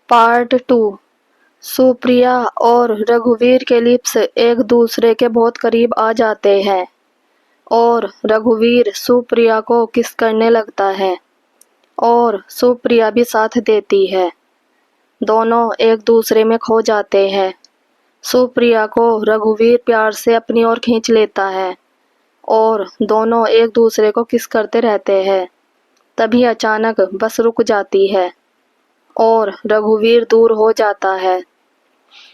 Part 2। Supriya और रघुवीर के लिप्स एक दूसरे के बहुत करीब आ जाते हैं और रघुवीर सुप्रिया को किस करने लगता है और सुप्रिया भी साथ देती है। दोनों एक दूसरे में खो जाते हैं। सुप्रिया को रघुवीर प्यार से अपनी ओर खींच लेता है और दोनों एक दूसरे को किस करते रहते हैं। तभी अचानक बस रुक जाती है और रघुवीर दूर हो जाता है।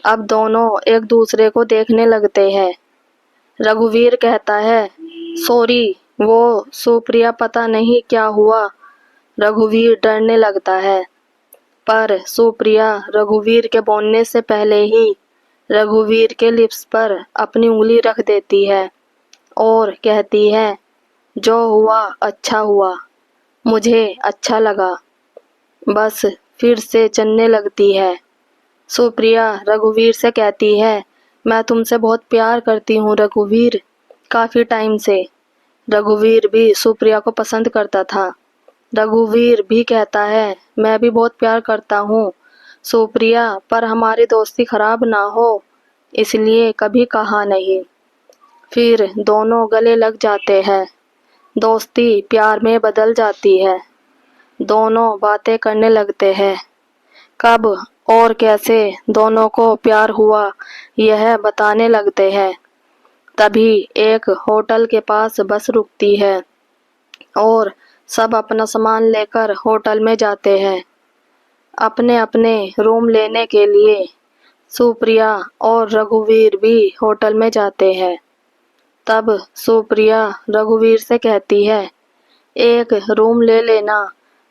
अब दोनों एक दूसरे को देखने लगते हैं। रघुवीर कहता है, सॉरी वो सुप्रिया, पता नहीं क्या हुआ। रघुवीर डरने लगता है, पर सुप्रिया रघुवीर के बोलने से पहले ही रघुवीर के लिप्स पर अपनी उंगली रख देती है और कहती है, जो हुआ अच्छा हुआ, मुझे अच्छा लगा। बस फिर से चलने लगती है। सुप्रिया रघुवीर से कहती है, मैं तुमसे बहुत प्यार करती हूँ रघुवीर, काफ़ी टाइम से। रघुवीर भी सुप्रिया को पसंद करता था। रघुवीर भी कहता है, मैं भी बहुत प्यार करता हूँ सुप्रिया, पर हमारी दोस्ती खराब ना हो इसलिए कभी कहा नहीं। फिर दोनों गले लग जाते हैं। दोस्ती प्यार में बदल जाती है। दोनों बातें करने लगते हैं। कब और कैसे दोनों को प्यार हुआ यह बताने लगते हैं। तभी एक होटल के पास बस रुकती है और सब अपना सामान लेकर होटल में जाते हैं अपने अपने रूम लेने के लिए। सुप्रिया और रघुवीर भी होटल में जाते हैं। तब सुप्रिया रघुवीर से कहती है, एक रूम ले लेना,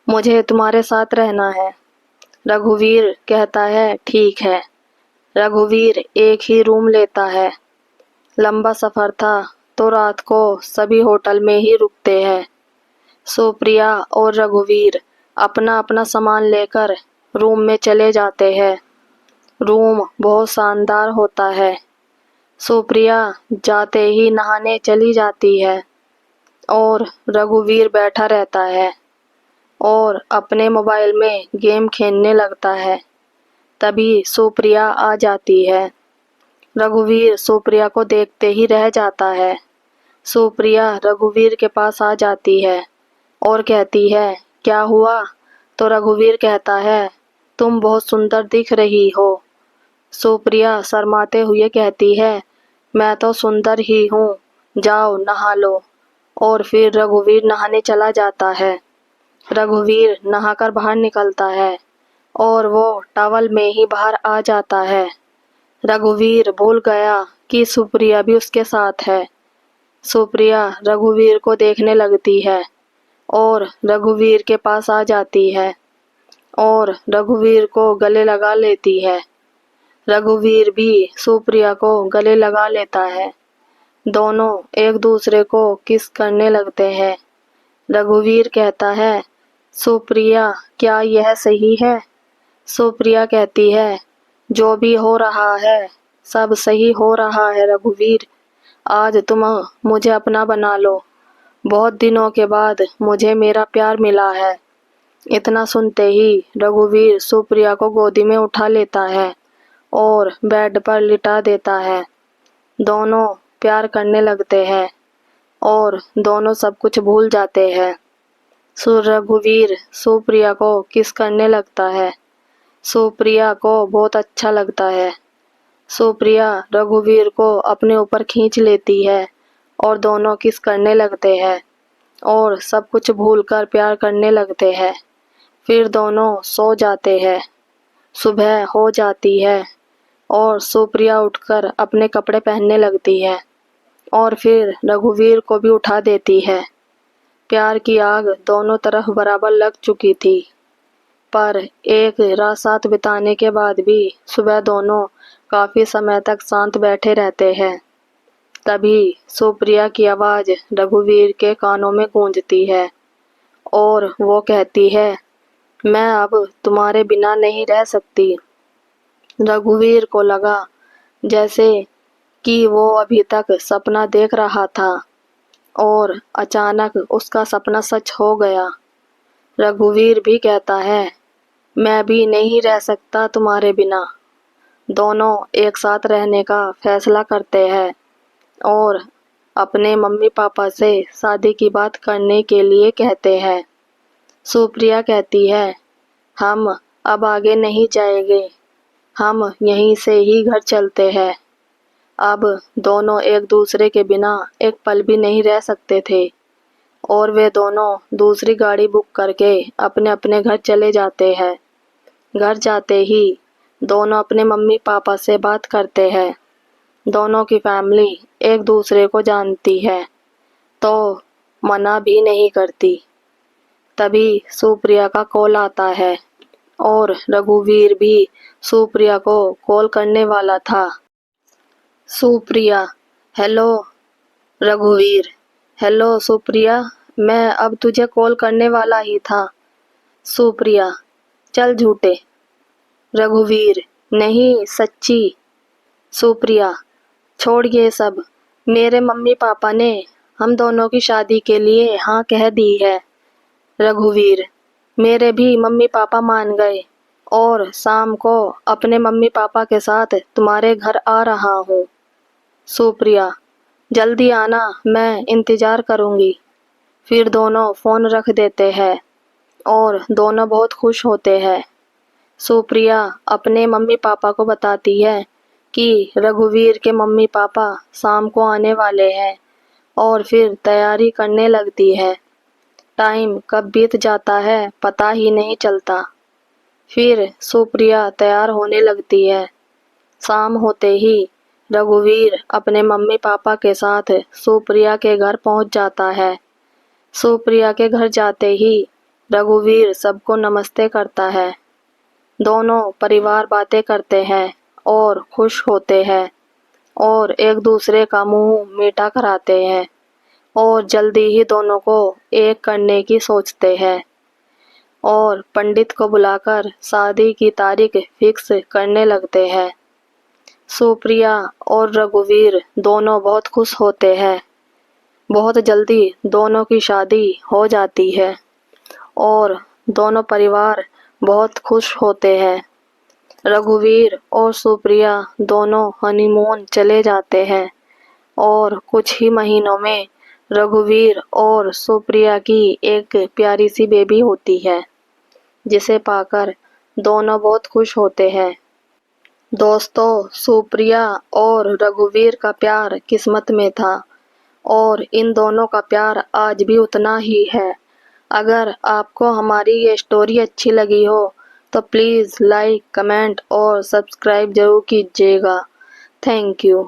मुझे तुम्हारे साथ रहना है। रघुवीर कहता है, ठीक है। रघुवीर एक ही रूम लेता है। लंबा सफ़र था तो रात को सभी होटल में ही रुकते हैं। सुप्रिया और रघुवीर अपना अपना सामान लेकर रूम में चले जाते हैं। रूम बहुत शानदार होता है। सुप्रिया जाते ही नहाने चली जाती है और रघुवीर बैठा रहता है और अपने मोबाइल में गेम खेलने लगता है। तभी सुप्रिया आ जाती है। रघुवीर सुप्रिया को देखते ही रह जाता है। सुप्रिया रघुवीर के पास आ जाती है और कहती है, क्या हुआ? तो रघुवीर कहता है, तुम बहुत सुंदर दिख रही हो। सुप्रिया शर्माते हुए कहती है, मैं तो सुंदर ही हूँ, जाओ नहा लो। और फिर रघुवीर नहाने चला जाता है। रघुवीर नहाकर बाहर निकलता है और वो टॉवल में ही बाहर आ जाता है। रघुवीर भूल गया कि सुप्रिया भी उसके साथ है। सुप्रिया रघुवीर को देखने लगती है और रघुवीर के पास आ जाती है और रघुवीर को गले लगा लेती है। रघुवीर भी सुप्रिया को गले लगा लेता है। दोनों एक दूसरे को किस करने लगते हैं। रघुवीर कहता है, सुप्रिया, क्या यह सही है? सुप्रिया कहती है, जो भी हो रहा है सब सही हो रहा है रघुवीर। आज तुम मुझे अपना बना लो। बहुत दिनों के बाद मुझे मेरा प्यार मिला है। इतना सुनते ही रघुवीर सुप्रिया को गोदी में उठा लेता है और बेड पर लिटा देता है। दोनों प्यार करने लगते हैं और दोनों सब कुछ भूल जाते हैं। रघुवीर सुप्रिया को किस करने लगता है। सुप्रिया को बहुत अच्छा लगता है। सुप्रिया रघुवीर को अपने ऊपर खींच लेती है और दोनों किस करने लगते हैं और सब कुछ भूलकर प्यार करने लगते हैं। फिर दोनों सो जाते हैं। सुबह हो जाती है और सुप्रिया उठकर अपने कपड़े पहनने लगती है और फिर रघुवीर को भी उठा देती है। प्यार की आग दोनों तरफ बराबर लग चुकी थी, पर एक रात साथ बिताने के बाद भी सुबह दोनों काफ़ी समय तक शांत बैठे रहते हैं। तभी सुप्रिया की आवाज़ रघुवीर के कानों में गूंजती है और वो कहती है, मैं अब तुम्हारे बिना नहीं रह सकती। रघुवीर को लगा जैसे कि वो अभी तक सपना देख रहा था और अचानक उसका सपना सच हो गया। रघुवीर भी कहता है, मैं भी नहीं रह सकता तुम्हारे बिना। दोनों एक साथ रहने का फैसला करते हैं और अपने मम्मी पापा से शादी की बात करने के लिए कहते हैं। सुप्रिया कहती है, हम अब आगे नहीं जाएंगे, हम यहीं से ही घर चलते हैं। अब दोनों एक दूसरे के बिना एक पल भी नहीं रह सकते थे और वे दोनों दूसरी गाड़ी बुक करके अपने अपने घर चले जाते हैं। घर जाते ही दोनों अपने मम्मी पापा से बात करते हैं। दोनों की फैमिली एक दूसरे को जानती है तो मना भी नहीं करती। तभी सुप्रिया का कॉल आता है और रघुवीर भी सुप्रिया को कॉल करने वाला था। सुप्रिया, हेलो रघुवीर। हेलो सुप्रिया, मैं अब तुझे कॉल करने वाला ही था। सुप्रिया, चल झूठे। रघुवीर, नहीं सच्ची। सुप्रिया, छोड़ ये सब, मेरे मम्मी पापा ने हम दोनों की शादी के लिए हाँ कह दी है। रघुवीर, मेरे भी मम्मी पापा मान गए और शाम को अपने मम्मी पापा के साथ तुम्हारे घर आ रहा हूँ। सुप्रिया, जल्दी आना, मैं इंतजार करूँगी। फिर दोनों फ़ोन रख देते हैं और दोनों बहुत खुश होते हैं। सुप्रिया अपने मम्मी पापा को बताती है कि रघुवीर के मम्मी पापा शाम को आने वाले हैं और फिर तैयारी करने लगती है। टाइम कब बीत जाता है पता ही नहीं चलता। फिर सुप्रिया तैयार होने लगती है। शाम होते ही रघुवीर अपने मम्मी पापा के साथ सुप्रिया के घर पहुंच जाता है। सुप्रिया के घर जाते ही रघुवीर सबको नमस्ते करता है। दोनों परिवार बातें करते हैं और खुश होते हैं और एक दूसरे का मुंह मीठा कराते हैं और जल्दी ही दोनों को एक करने की सोचते हैं और पंडित को बुलाकर शादी की तारीख फिक्स करने लगते हैं। सुप्रिया और रघुवीर दोनों बहुत खुश होते हैं। बहुत जल्दी दोनों की शादी हो जाती है और दोनों परिवार बहुत खुश होते हैं। रघुवीर और सुप्रिया दोनों हनीमून चले जाते हैं और कुछ ही महीनों में रघुवीर और सुप्रिया की एक प्यारी सी बेबी होती है, जिसे पाकर दोनों बहुत खुश होते हैं। दोस्तों, सुप्रिया और रघुवीर का प्यार किस्मत में था और इन दोनों का प्यार आज भी उतना ही है। अगर आपको हमारी ये स्टोरी अच्छी लगी हो तो प्लीज़ लाइक, कमेंट और सब्सक्राइब ज़रूर कीजिएगा। Thank you.